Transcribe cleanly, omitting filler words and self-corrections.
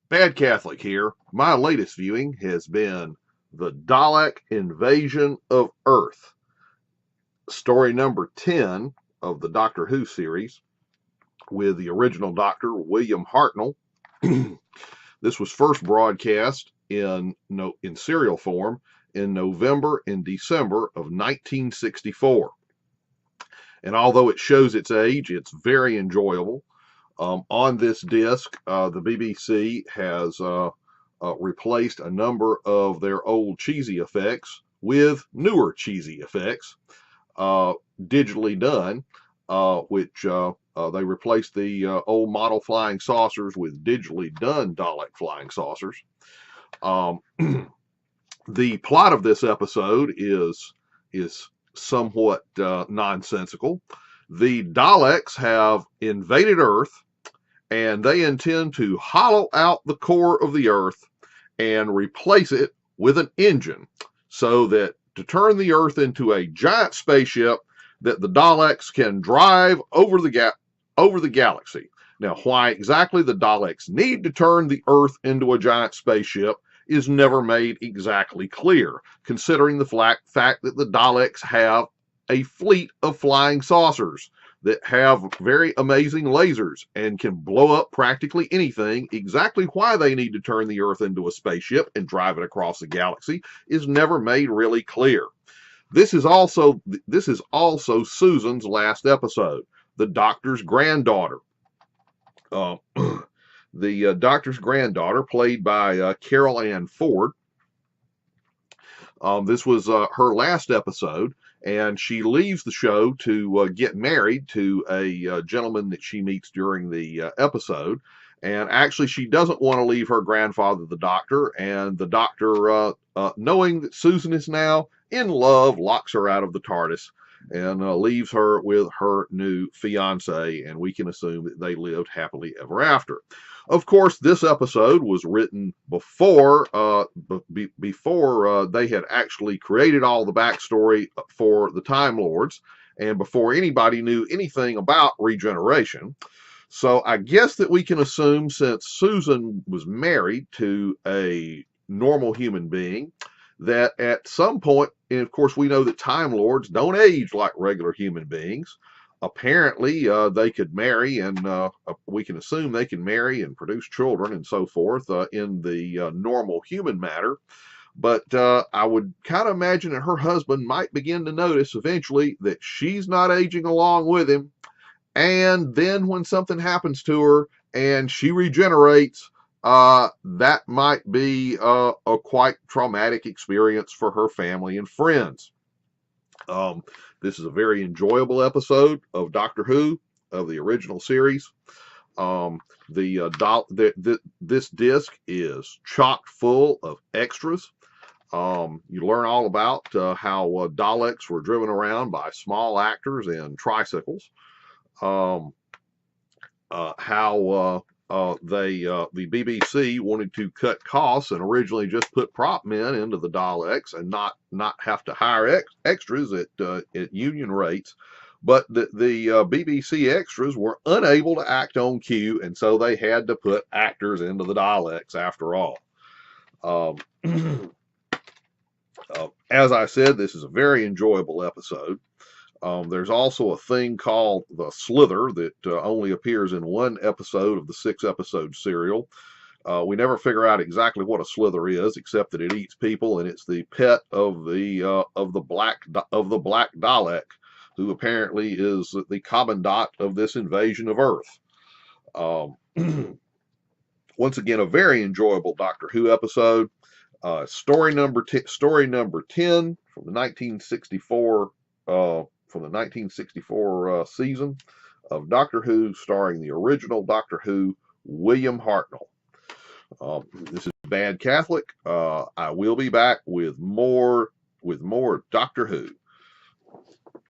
Bad Catholic here. My latest viewing has been The Dalek Invasion of Earth, story number 10 of the Doctor Who series, with the original Doctor, William Hartnell. This was first broadcast in serial form in November and December of 1964. And although it shows its age, it's very enjoyable. On this disc, the BBC has replaced a number of their old cheesy effects with newer cheesy effects, digitally done, which they replaced the old model flying saucers with digitally done Dalek flying saucers. Um, the plot of this episode is somewhat nonsensical. The Daleks have invaded Earth, and they intend to hollow out the core of the Earth and replace it with an engine, so that to turn the Earth into a giant spaceship that the Daleks can drive over the galaxy. Now, why exactly the Daleks need to turn the Earth into a giant spaceship is never made exactly clear, considering the fact that the Daleks have a fleet of flying saucers that have very amazing lasers and can blow up practically anything. Exactly why they need to turn the Earth into a spaceship and drive it across the galaxy is never made really clear. This is also Susan's last episode, the Doctor's granddaughter. Uh, the Doctor's granddaughter, played by Carol Ann Ford. This was her last episode, and she leaves the show to get married to a gentleman that she meets during the episode. And actually, she doesn't want to leave her grandfather, the Doctor, and the Doctor, knowing that Susan is now in love, locks her out of the TARDIS and leaves her with her new fiance, and we can assume that they lived happily ever after. Of course, this episode was written before they had actually created all the backstory for the Time Lords, and before anybody knew anything about regeneration. So I guess that we can assume, since Susan was married to a normal human being, that at some point, and of course we know that Time Lords don't age like regular human beings. Apparently, they could marry, and we can assume they can marry and produce children and so forth in the normal human matter. But I would kind of imagine that her husband might begin to notice eventually that she's not aging along with him. And then when something happens to her and she regenerates, that might be a quite traumatic experience for her family and friends. This is a very enjoyable episode of Doctor Who, of the original series. This disc is chock full of extras. You learn all about how Daleks were driven around by small actors and tricycles. How the BBC wanted to cut costs and originally just put prop men into the Daleks and not have to hire extras at union rates. But the BBC extras were unable to act on cue, and so they had to put actors into the Daleks after all. As I said, this is a very enjoyable episode. There's also a thing called the Slither that only appears in one episode of the 6-episode serial. We never figure out exactly what a Slither is, except that it eats people, and it's the pet of the black Dalek, who apparently is the commandant of this invasion of Earth. Once again, a very enjoyable Doctor Who episode. Story number 10 from the 1964 season of Doctor Who, starring the original Doctor Who, William Hartnell. This is Bad Catholic. I will be back with more Doctor Who.